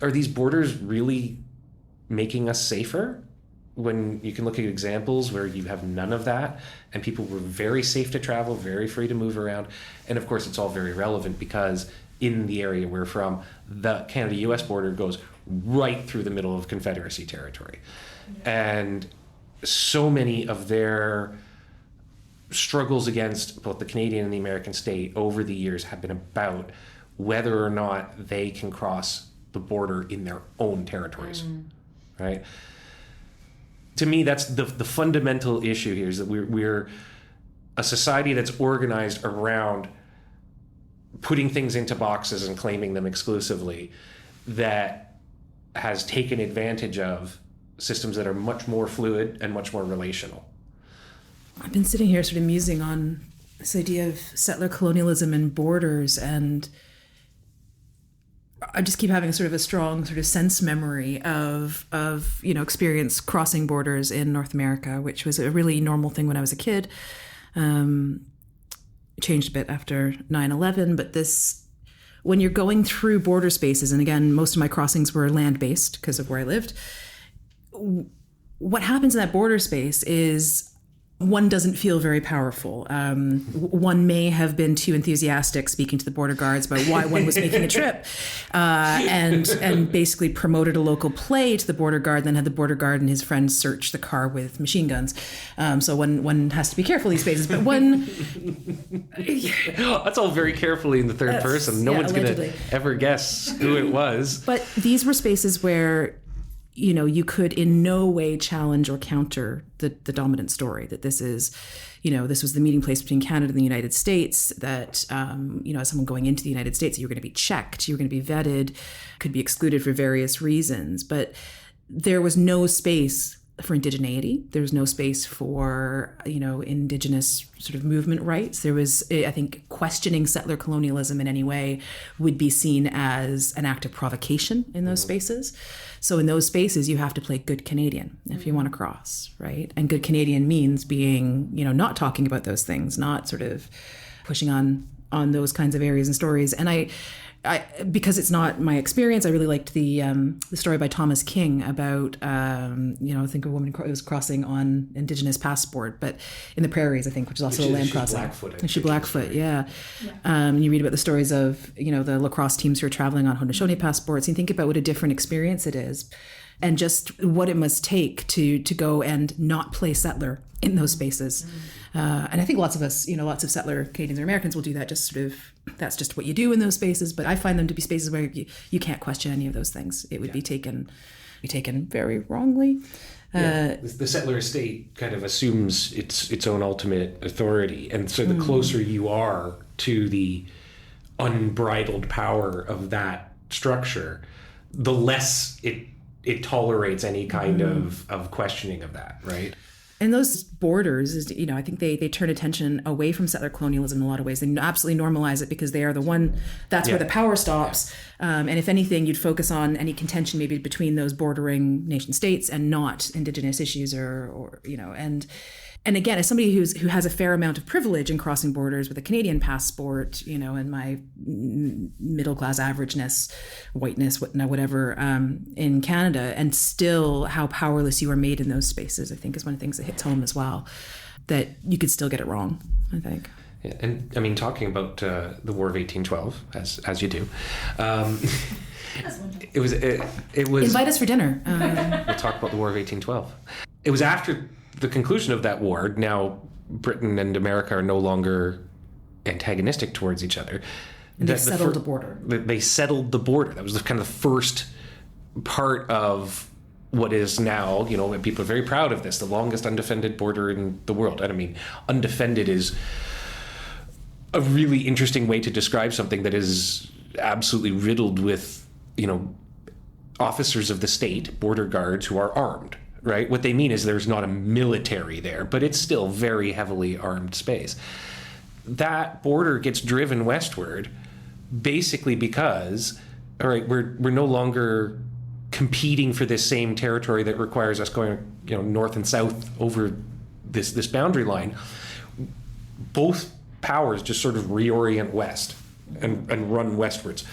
Speaker 4: Are these borders really making us safer? When you can look at examples where you have none of that and people were very safe to travel, very free to move around. And of course, it's all very relevant because in the area we're from, the Canada-US border goes right through the middle of Confederacy territory. And so many of their struggles against both the Canadian and the American state over the years have been about whether or not they can cross the border in their own territories, right? To me, that's the fundamental issue here, is that we're a society that's organized around putting things into boxes and claiming them exclusively, that has taken advantage of systems that are much more fluid and much more relational.
Speaker 5: I've been sitting here sort of musing on this idea of settler colonialism and borders, and I just keep having sort of a strong sort of sense memory of experience crossing borders in North America, which was a really normal thing when I was a kid. Changed a bit after 9/11, but when you're going through border spaces, and again, most of my crossings were land-based because of where I lived, what happens in that border space is one doesn't feel very powerful. One may have been too enthusiastic speaking to the border guards about why one was making a trip, and basically promoted a local play to the border guard, then had the border guard and his friends search the car with machine guns. So one has to be careful in these spaces. But
Speaker 4: that's all very carefully in the third person. No one's going to ever guess who it was.
Speaker 5: But these were spaces where you could in no way challenge or counter the dominant story that this is, this was the meeting place between Canada and the United States, that, as someone going into the United States, you're going to be checked, you're going to be vetted, could be excluded for various reasons. But there was no space for indigeneity. There was no space for, indigenous sort of movement rights. There was, I think, questioning settler colonialism in any way would be seen as an act of provocation in those spaces. So in those spaces, you have to play good Canadian if you want to cross, right? And good Canadian means being, not talking about those things, not sort of pushing on those kinds of areas and stories. And I because it's not my experience, I really liked the story by Thomas King about I think a woman was crossing on Indigenous passport, but in the prairies, I think, which is also a land crossing. Blackfoot, yeah. You read about the stories of the lacrosse teams who are traveling on Haudenosaunee passports, and you think about what a different experience it is, and just what it must take to go and not play settler in those spaces. And I think lots of us, lots of settler Canadians or Americans will do that, just sort of, that's just what you do in those spaces. But I find them to be spaces where you can't question any of those things. It would be taken very wrongly.
Speaker 4: The settler estate kind of assumes its own ultimate authority. And so the closer you are to the unbridled power of that structure, the less it tolerates any kind of questioning of that, right?
Speaker 5: And those borders, I think they turn attention away from settler colonialism in a lot of ways. They absolutely normalize it because they are the one, that's where the power stops. And if anything, you'd focus on any contention maybe between those bordering nation states and not Indigenous issues or and again, as somebody who has a fair amount of privilege in crossing borders with a Canadian passport, and my middle class averageness, whiteness, whatever, in Canada, and still how powerless you are made in those spaces, I think is one of the things that hits home as well, that you could still get it wrong, I think.
Speaker 4: Yeah, and I mean, talking about the War of 1812, as you do, it was
Speaker 5: invite us for dinner.
Speaker 4: We'll talk about the War of 1812. It was after the conclusion of that war. Now Britain and America are no longer antagonistic towards each other.
Speaker 5: And they settled the border.
Speaker 4: They settled the border. That was kind of the first part of what is now, and people are very proud of this, the longest undefended border in the world. And I mean, undefended is a really interesting way to describe something that is absolutely riddled with, officers of the state, border guards who are armed. Right? What they mean is there's not a military there, but it's still very heavily armed space. That border gets driven westward basically because, all right, we're no longer competing for this same territory that requires us going, north and south over this boundary line. Both powers just sort of reorient west and run westwards.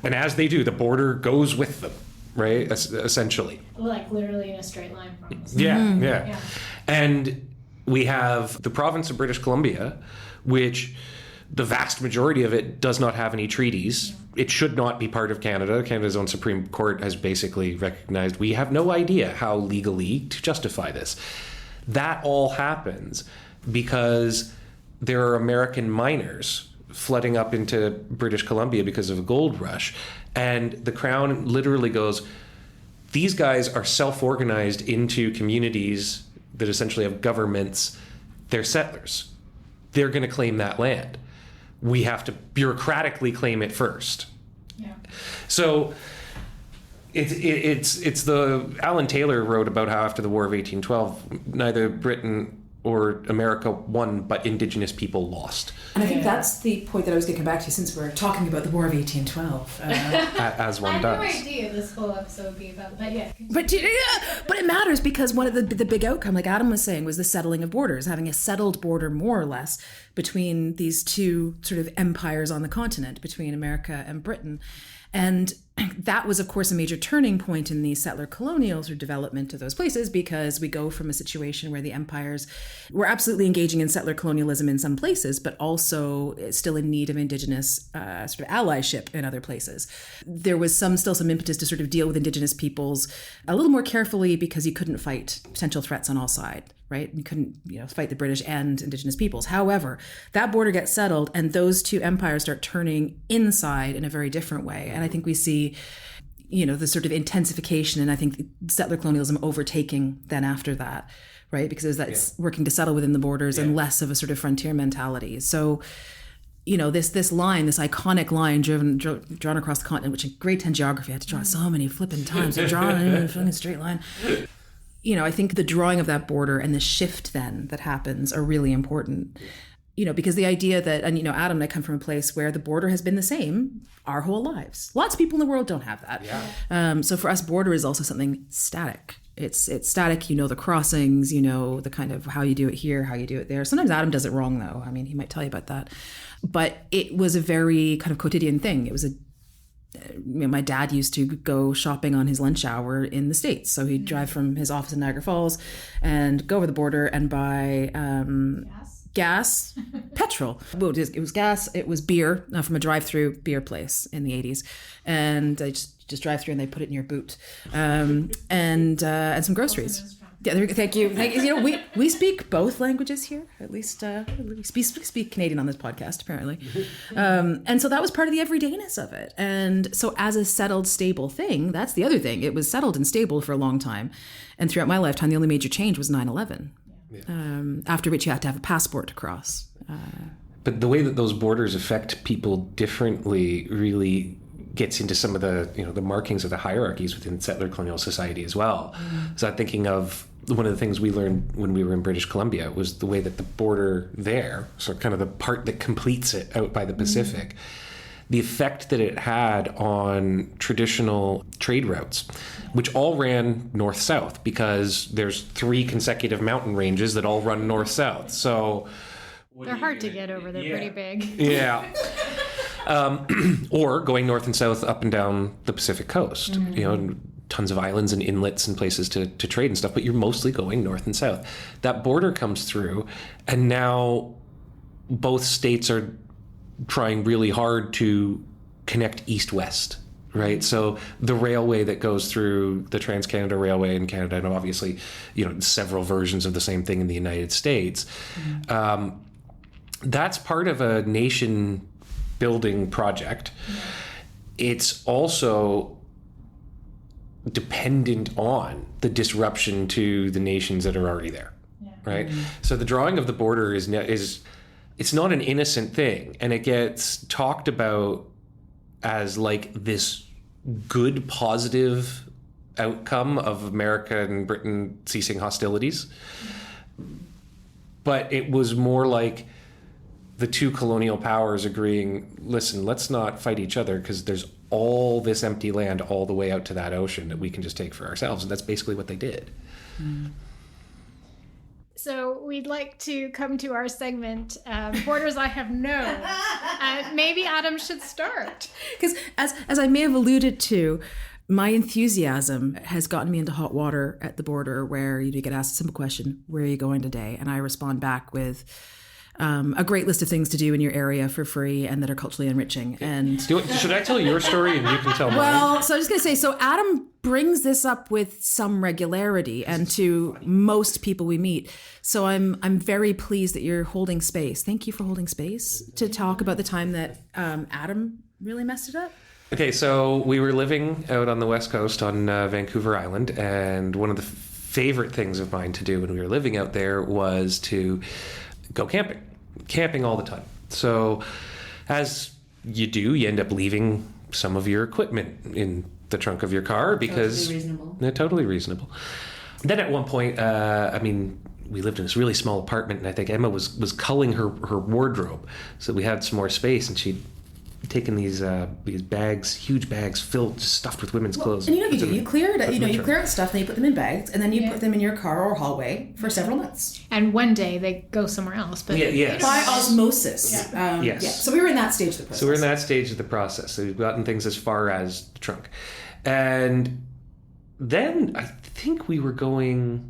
Speaker 4: And as they do, the border goes with them. Right, essentially.
Speaker 2: Like literally in a straight line from us.
Speaker 4: Yeah. And we have the province of British Columbia, which the vast majority of it does not have any treaties. It should not be part of Canada. Canada's own Supreme Court has basically recognized we have no idea how legally to justify this. That all happens because there are American miners flooding up into British Columbia because of a gold rush. And the Crown literally goes, these guys are self-organized into communities that essentially have governments. They're settlers. They're going to claim that land. We have to bureaucratically claim it first.
Speaker 2: Yeah.
Speaker 4: So it's the Alan Taylor wrote about how after the War of 1812, neither Britain or America won, but Indigenous people lost.
Speaker 5: And I think that's the point that I was going to come back to, since we're talking about the War of 1812.
Speaker 4: As one does.
Speaker 2: I had no idea this whole episode would be about, but yeah.
Speaker 5: But it matters because one of the big outcome, like Adam was saying, was the settling of borders, having a settled border more or less between these two sort of empires on the continent, between America and Britain. And that was, of course, a major turning point in the settler colonials or development of those places, because we go from a situation where the empires were absolutely engaging in settler colonialism in some places, but also still in need of Indigenous sort of allyship in other places. There was still some impetus to sort of deal with Indigenous peoples a little more carefully because you couldn't fight potential threats on all sides. Right? You couldn't, fight the British and Indigenous peoples. However, that border gets settled and those two empires start turning inside in a very different way. And I think we see, the sort of intensification, and I think settler colonialism overtaking then after that, right? Because that's working to settle within the borders and less of a sort of frontier mentality. So, this line, this iconic line drawn across the continent, which in grade 10 geography I had to draw so many flipping times. I draw a straight line. I think the drawing of that border and the shift then that happens are really important, because the idea that, and, Adam and I come from a place where the border has been the same our whole lives. Lots of people in the world don't have that. Yeah. So for us, border is also something static, It's static. You know the crossings. You know the kind of how you do it here, how you do it there. Sometimes Adam does it wrong, though. I mean, he might tell you about that. But it was a very kind of quotidian thing. It was my dad used to go shopping on his lunch hour in the States. So he'd drive from his office in Niagara Falls and go over the border and buy gas, petrol. Well, it was gas. It was beer from a drive-through beer place in the 80s. And I just drive through and they put it in your boot. And some groceries. Yeah, thank you. You know, we speak both languages here. At least we speak Canadian on this podcast, apparently. And so that was part of the everydayness of it. And so as a settled, stable thing, that's the other thing. It was settled and stable for a long time. And throughout my lifetime, the only major change was 9/11, after which you had to have a passport to cross.
Speaker 4: But the way that those borders affect people differently really gets into some of the, the markings of the hierarchies within settler colonial society as well. So I'm thinking of one of the things we learned when we were in British Columbia was the way that the border there, so kind of the part that completes it out by the Pacific, the effect that it had on traditional trade routes, which all ran north-south because there's 3 consecutive mountain ranges that all run north-south. So
Speaker 2: they're hard to get over. They're pretty big.
Speaker 4: Yeah. Or going north and south up and down the Pacific coast, tons of islands and inlets and places to trade and stuff, but you're mostly going north and south. That border comes through, and now both states are trying really hard to connect east-west, right? So the railway that goes through the Trans-Canada Railway in Canada, and obviously, several versions of the same thing in the United States, that's part of a nation building project. It's also dependent on the disruption to the nations that are already there, right? So the drawing of the border is it's not an innocent thing, and it gets talked about as like this good, positive outcome of America and Britain ceasing hostilities. But it was more like the 2 colonial powers agreeing, listen, let's not fight each other because there's all this empty land all the way out to that ocean that we can just take for ourselves. And that's basically what they did.
Speaker 2: So we'd like to come to our segment, Borders I Have Known. Maybe Adam should start.
Speaker 5: Because as I may have alluded to, my enthusiasm has gotten me into hot water at the border where you get asked a simple question, where are you going today? And I respond back with a great list of things to do in your area for free and that are culturally enriching. And
Speaker 4: should I tell your story and you can tell mine?
Speaker 5: Well, so I was just going to say, so Adam brings this up with some regularity and to most people we meet. So I'm very pleased that you're holding space. Thank you for holding space to talk about the time that Adam really messed it up.
Speaker 4: Okay, so we were living out on the West Coast on Vancouver Island, and one of the favorite things of mine to do when we were living out there was to go camping all the time. So as you do, you end up leaving some of your equipment in the trunk of your car because totally reasonable. Then at one point, we lived in this really small apartment, and I think Emma was culling her wardrobe so we had some more space, and she'd taken these bags, huge bags filled, just stuffed with women's clothes.
Speaker 5: And you clear out stuff, and then you put them in bags, and then you put them in your car or hallway for several months.
Speaker 2: And one day they go somewhere else. But
Speaker 5: by osmosis.
Speaker 4: Yes.
Speaker 5: So we were in that stage of the process.
Speaker 4: So we've gotten things as far as the trunk. And then I think we were going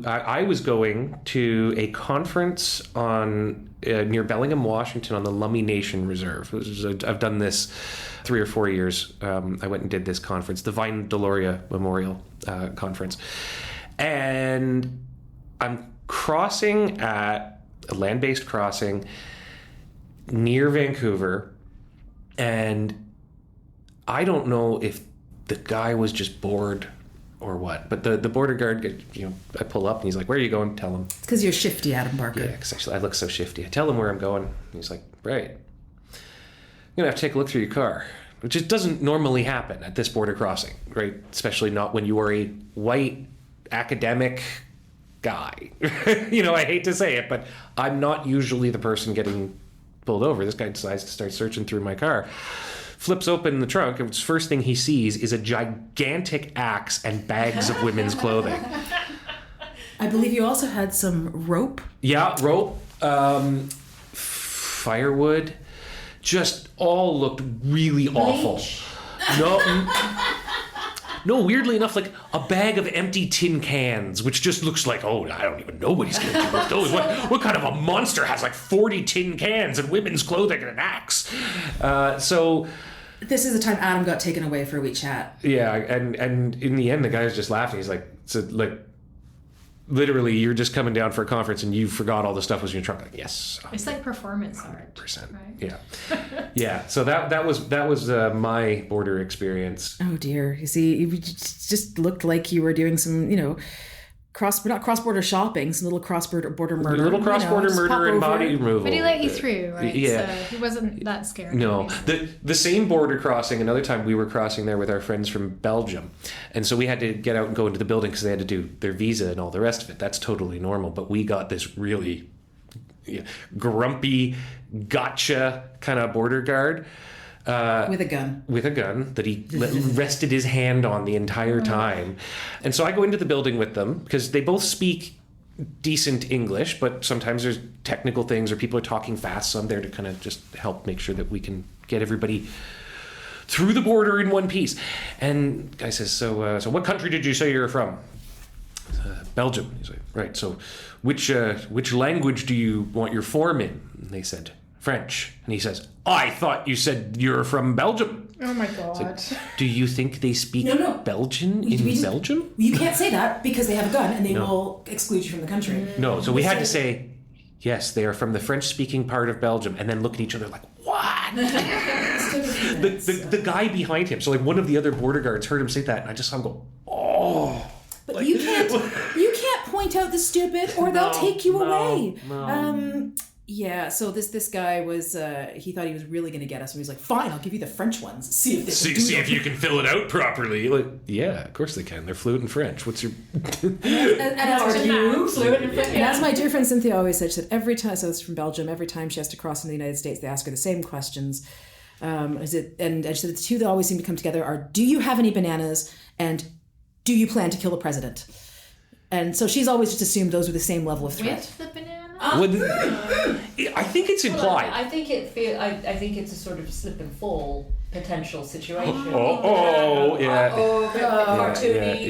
Speaker 4: I was going to a conference on near Bellingham, Washington, on the Lummi Nation Reserve. I've done this 3 or 4 years. I went and did this conference, the Vine Deloria Memorial Conference. And I'm crossing at a land-based crossing near Vancouver, and I don't know if the guy was just bored or what, but the border guard, I pull up and he's like, where are you going? Tell him.
Speaker 5: It's because you're shifty, Adam Barker.
Speaker 4: Yeah, because actually I look so shifty. I tell him where I'm going. And he's like, right. I'm going to have to take a look through your car, which just doesn't normally happen at this border crossing, right? Especially not when you are a white academic guy. I hate to say it, but I'm not usually the person getting pulled over. This guy decides to start searching through my car. flips open the trunk, and the first thing he sees is a gigantic axe and bags of women's clothing.
Speaker 5: I believe you also had some rope.
Speaker 4: Yeah, rope, firewood, just all looked really awful. No, weirdly enough, like a bag of empty tin cans, which just looks like, oh, I don't even know what he's going to do with those. What kind of a monster has like 40 tin cans and women's clothing and an axe? So
Speaker 5: this is the time Adam got taken away for a wee chat.
Speaker 4: yeah, and in the end, the guy was just laughing. He's like, literally, you're just coming down for a conference and you forgot all the stuff was in your trunk. Like, yes,
Speaker 2: It's like performance art.
Speaker 4: 100%.
Speaker 2: Right?
Speaker 4: Yeah, yeah. So that was my border experience.
Speaker 5: Oh dear. You see, you just looked like you were doing some, not cross-border shopping, some little cross-border murder.
Speaker 4: Little cross-border
Speaker 5: just pop
Speaker 4: murder and
Speaker 5: over.
Speaker 4: body removal.
Speaker 2: But he let you through, right?
Speaker 4: Yeah.
Speaker 2: So he wasn't that scared.
Speaker 4: No, the same border crossing. Another time we were crossing there with our friends from Belgium, and so we had to get out and go into the building because they had to do their visa and all the rest of it. That's totally normal. But we got this really grumpy, gotcha kind of border guard.
Speaker 5: With a gun.
Speaker 4: With a gun that he rested his hand on the entire time. And so I go into the building with them because they both speak decent English, but sometimes there's technical things or people are talking fast. So I'm there to kind of just help make sure that we can get everybody through the border in one piece. And the guy says, so what country did you say you're from? Belgium. He's like, right. So which language do you want your form in? And they said, French. And he says, I thought you said you're from Belgium.
Speaker 2: Oh my God.
Speaker 4: So, do you think they speak Belgian in Belgium?
Speaker 5: You can't say that because they have a gun and they will exclude you from the country.
Speaker 4: No, so we had to say, yes, they are from the French-speaking part of Belgium, and then look at each other like, what? the guy behind him, so like one of the other border guards heard him say that, and I just saw him go, oh.
Speaker 5: But like, you can't point out the stupid or they'll take you away.
Speaker 4: No.
Speaker 5: Yeah, so this guy was, he thought he was really going to get us. And he was like, fine, I'll give you the French ones. See if they can
Speaker 4: see if you can fill it out properly. Like, yeah, of course they can. They're fluent in French. What's your...
Speaker 5: and as my dear friend Cynthia always said, she said, every time, so it's from Belgium, every time she has to cross into the United States, they ask her the same questions. And she said the two that always seem to come together are, do you have any bananas? And do you plan to kill the president? And so she's always just assumed those were the same level of threat.
Speaker 2: With the banana?
Speaker 4: I think it's implied.
Speaker 3: I think it's a sort of slip and fall potential situation. Cartoony.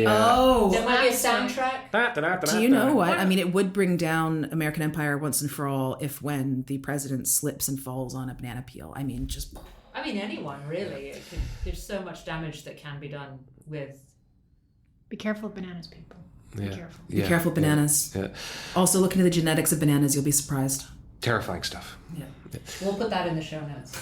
Speaker 5: Oh.
Speaker 3: There might be a soundtrack.
Speaker 5: Do you know what? I mean, it would bring down American empire once and for all if when the president slips and falls on a banana peel. I mean, just...
Speaker 3: I mean, anyone, really. There's so much damage that can be done with...
Speaker 2: Be careful of bananas, people. Be careful.
Speaker 5: Be careful of bananas.
Speaker 4: Yeah.
Speaker 5: Also, look into the genetics of bananas. You'll be surprised.
Speaker 4: Terrifying stuff.
Speaker 5: Yeah.
Speaker 3: We'll put that in the show notes.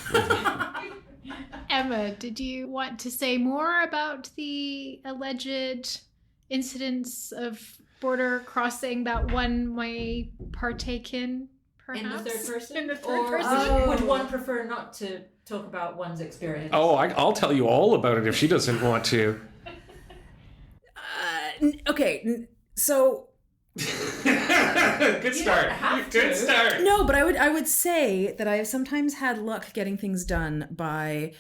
Speaker 2: Emma, did you want to say more about the alleged incidents of border crossing that one may partake in, perhaps?
Speaker 3: In the third person?
Speaker 2: In the third
Speaker 3: Or
Speaker 2: person?
Speaker 3: would one prefer not to talk about one's experience?
Speaker 4: Oh, I'll tell you all about it if she doesn't want to.
Speaker 5: Okay, so...
Speaker 4: Good start. Good start.
Speaker 5: No, but I would say that I have sometimes had luck getting things done by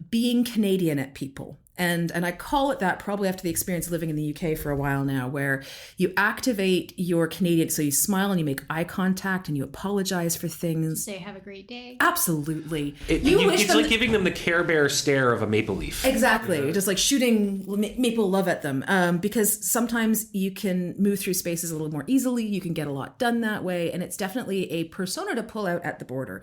Speaker 5: being Canadian at people. And I call it that probably after the experience of living in the UK for a while now, where you activate your Canadian, so you smile and you make eye contact and you apologize for things.
Speaker 2: Say have a great day.
Speaker 5: Absolutely.
Speaker 4: It's like giving them the Care Bear stare of a maple leaf.
Speaker 5: Exactly. Just like shooting maple love at them. Because sometimes you can move through spaces a little more easily. You can get a lot done that way. And it's definitely a persona to pull out at the border.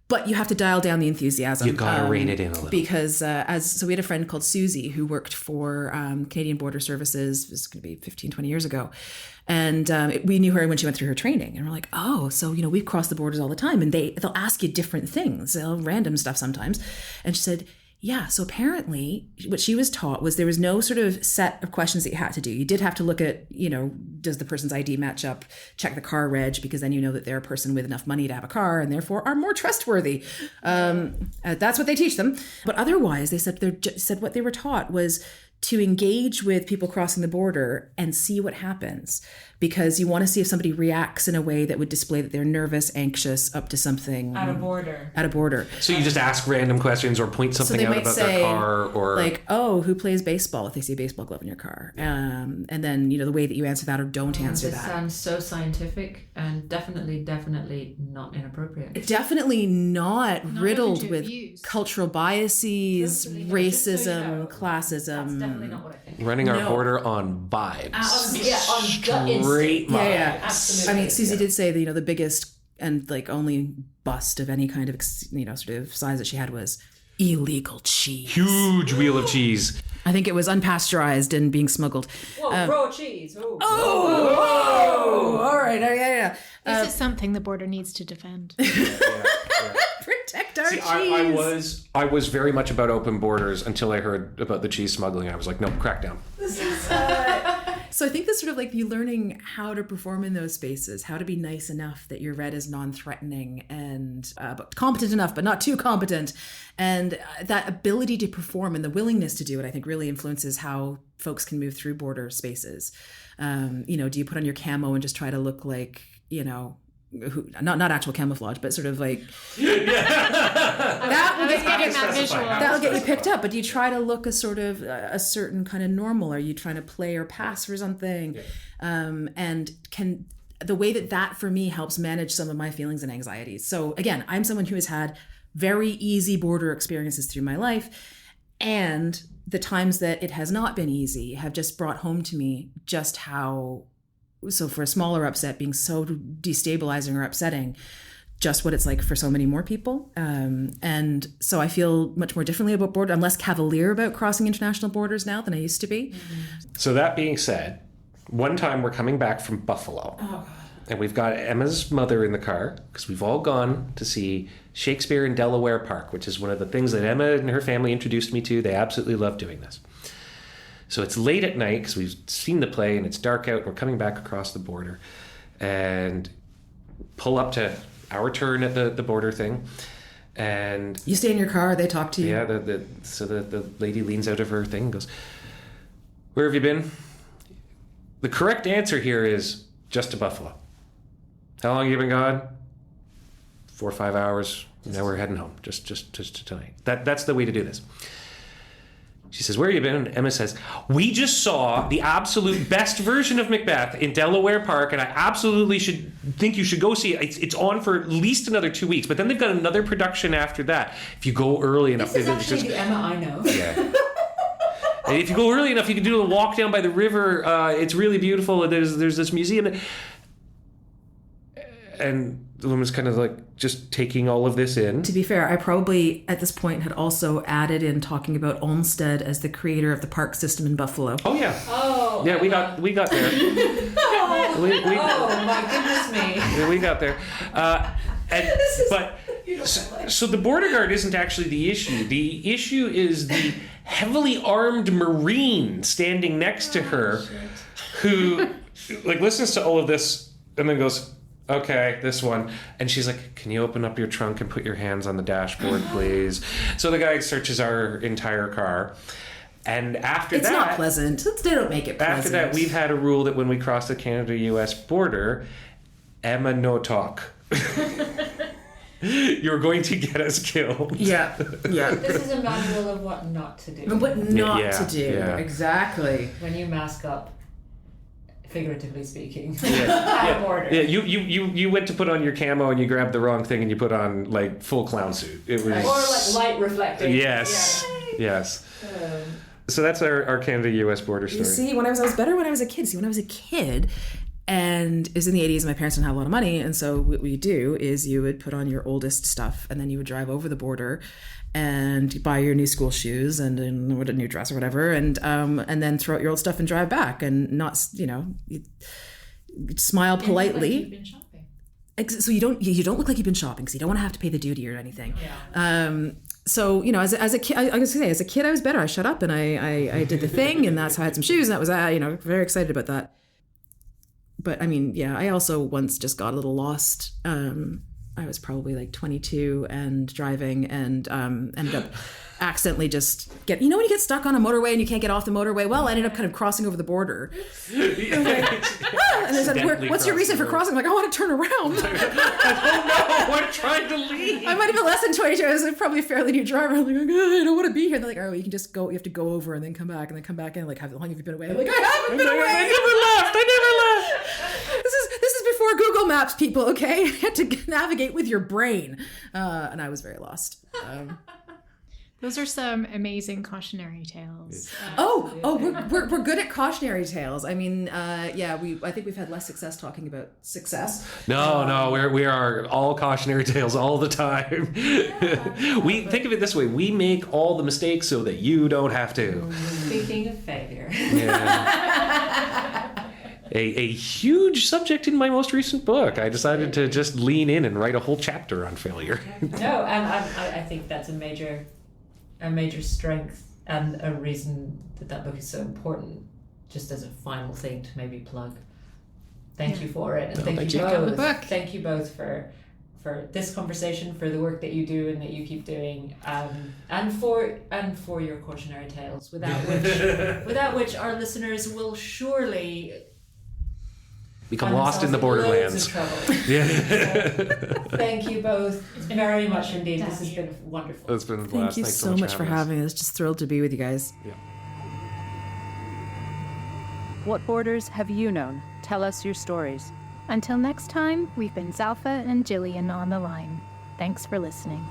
Speaker 5: But you have to dial down the enthusiasm.
Speaker 4: You gotta rein it in a little.
Speaker 5: Because so we had a friend called Susie who worked for Canadian Border Services. It was going to be 15, 20 years ago. And we knew her when she went through her training. And we're like, oh, so, we've crossed the borders all the time. And they'll ask you different things, random stuff sometimes. And she said, yeah, so apparently what she was taught was there was no sort of set of questions that you had to do. You did have to look at, does the person's ID match up, check the car reg, because then you know that they're a person with enough money to have a car and therefore are more trustworthy. That's what they teach them. But otherwise, they said what they were taught was to engage with people crossing the border and see what happens, because you want to see if somebody reacts in a way that would display that they're nervous, anxious, up to something.
Speaker 3: At a border.
Speaker 4: So you just ask random questions or point something out about their car, or
Speaker 5: like, oh, who plays baseball, if they see a baseball glove in your car. And then, the way that you answer that or don't answer
Speaker 3: this
Speaker 5: that.
Speaker 3: Sounds so scientific and definitely not inappropriate.
Speaker 5: Definitely not riddled
Speaker 2: into
Speaker 5: with
Speaker 2: abuse.
Speaker 5: cultural biases,
Speaker 3: Totally not.
Speaker 5: racism,
Speaker 3: Just so you know,
Speaker 5: classism.
Speaker 3: That's definitely not what I think.
Speaker 4: running our
Speaker 5: No.
Speaker 4: border on vibes.
Speaker 3: On
Speaker 4: Straight vibes.
Speaker 5: Yeah.
Speaker 3: Absolutely.
Speaker 5: I mean, Susie did say that, the biggest and only bust of any kind of, sort of size that she had was illegal cheese.
Speaker 4: Huge wheel of cheese.
Speaker 5: I think it was unpasteurized and being smuggled.
Speaker 3: Whoa, raw cheese.
Speaker 5: Oh, all right. Yeah.
Speaker 2: This is something the border needs to defend.
Speaker 5: Protect our
Speaker 4: See,
Speaker 5: cheese.
Speaker 4: I was very much about open borders until I heard about the cheese smuggling. I was like, no, crackdown.
Speaker 5: So I think that's sort of you learning how to perform in those spaces, how to be nice enough that you're read as non-threatening and but competent enough, but not too competent. And that ability to perform and the willingness to do it, I think, really influences how folks can move through border spaces. Do you put on your camo and just try to look like, not actual camouflage, but sort of that will get
Speaker 2: getting that visual.
Speaker 5: that'll get you picked up. But do you try to look a sort of a certain kind of normal? Are you trying to play or pass for something?
Speaker 4: Yeah.
Speaker 5: And can the way that for me helps manage some of my feelings and anxieties. So again, I'm someone who has had very easy border experiences through my life, and the times that it has not been easy have just brought home to me just how. So for a smaller upset being so destabilizing or upsetting, just what it's like for so many more people. And so I feel much more differently about border. I'm less cavalier about crossing international borders now than I used to be.
Speaker 4: So that being said, one time we're coming back from Buffalo. Oh, God. And we've got Emma's mother in the car because we've all gone to see Shakespeare in Delaware Park, which is one of the things that Emma and her family introduced me to. They absolutely love doing this. So it's late at night because we've seen the play and it's dark out. We're coming back across the border and pull up to our turn at the border thing. And
Speaker 5: you stay in your car, they talk to you.
Speaker 4: Yeah, the lady leans out of her thing and goes, "Where have you been?" The correct answer here is just to Buffalo. How long have you been gone? 4 or 5 hours. Now we're heading home. Just tonight. That's the way to do this. She says, "Where have you been?" And Emma says, "We just saw the absolute best version of Macbeth in Delaware Park, and I absolutely think you should go see it. It's on for at least another 2 weeks, but then they've got another production after that. If you go early enough."
Speaker 3: This is actually the Emma I know.
Speaker 4: Yeah. And if you go early enough, you can do a walk down by the river. It's really beautiful. There's this museum. And the woman's kind of just taking all of this in.
Speaker 5: To be fair, I probably at this point had also added in talking about Olmsted as the creator of the park system in Buffalo.
Speaker 4: Oh yeah.
Speaker 3: Oh.
Speaker 4: Yeah, we got there.
Speaker 3: Oh my goodness me.
Speaker 4: Yeah, we got there. So the border guard isn't actually the issue. The issue is the heavily armed Marine standing next to her, who listens to all of this and then goes, "Okay, this one." And she's like, "Can you open up your trunk and put your hands on the dashboard, please?" So the guy searches our entire car. And after
Speaker 5: it's not pleasant. They don't make it pleasant.
Speaker 4: After that, we've had a rule that when we cross the Canada-US border, Emma, no talk. You're going to get us killed.
Speaker 5: Yeah.
Speaker 3: This is a manual of what not to do.
Speaker 5: What not to do.
Speaker 4: Yeah.
Speaker 5: Exactly.
Speaker 3: When you mask up, figuratively speaking.
Speaker 4: Yeah.
Speaker 3: At a border.
Speaker 4: Yeah, you went to put on your camo and you grabbed the wrong thing and you put on full clown suit. It was
Speaker 3: Or light reflecting.
Speaker 4: Yes.
Speaker 3: Yeah.
Speaker 4: Yes. So that's our Canada-US border story.
Speaker 5: You see, I was better when I was a kid. See, when I was a kid, and it was in the 80s, my parents didn't have a lot of money, and so what we do is you would put on your oldest stuff, and then you would drive over the border and buy your new school shoes and a new dress or whatever, and then throw out your old stuff and drive back, and not, you smile politely.
Speaker 2: Like you've been shopping.
Speaker 5: So you don't look like you've been shopping, because you don't want to have to pay the duty or anything.
Speaker 3: Yeah.
Speaker 5: So, as a kid, I was gonna say, as a kid, I was better. I shut up and I did the thing, and that's how I had some shoes, and that was, very excited about that. But I mean, yeah, I also once just got a little lost I was probably like 22 and driving, and ended up accidentally just when you get stuck on a motorway and you can't get off the motorway? Well, I ended up kind of crossing over the border. And they said, what's your reason for crossing? I'm like, I want to turn around.
Speaker 4: I don't know. I'm trying to leave.
Speaker 5: I might have been less than 22. I was probably a fairly new driver. I'm like, I don't want to be here. They're like, oh, you can just go. You have to go over and then come back and then come back in. Like, how long have you been away? I'm like, I haven't been away.
Speaker 4: I never left.
Speaker 5: This is before Google Maps, people. Okay, you had to navigate with your brain, and I was very lost.
Speaker 2: Those are some amazing cautionary tales.
Speaker 5: We're good at cautionary tales. I mean, I think we've had less success talking about success.
Speaker 4: No, we are all cautionary tales all the time. We think of it this way: we make all the mistakes so that you don't have to.
Speaker 3: Speaking of failure.
Speaker 4: Yeah. A huge subject in my most recent book. I decided to just lean in and write a whole chapter on failure.
Speaker 3: No, and I think that's a major strength and a reason that book is so important. Just as a final thing to maybe plug. Thank you for it, and thank you both. Thank you both for this conversation, for the work that you do and that you keep doing, and for your cautionary tales, without which our listeners will surely
Speaker 4: become lost in the borderlands.
Speaker 3: Yeah. So, thank you both very much indeed. This has been wonderful.
Speaker 4: It's been a blast.
Speaker 5: Thank you
Speaker 4: Thanks
Speaker 5: so much for having us. Just thrilled to be with you guys.
Speaker 4: Yeah.
Speaker 1: What borders have you known? Tell us your stories.
Speaker 2: Until next time, we've been Zalpha and Jillian on the line. Thanks for listening.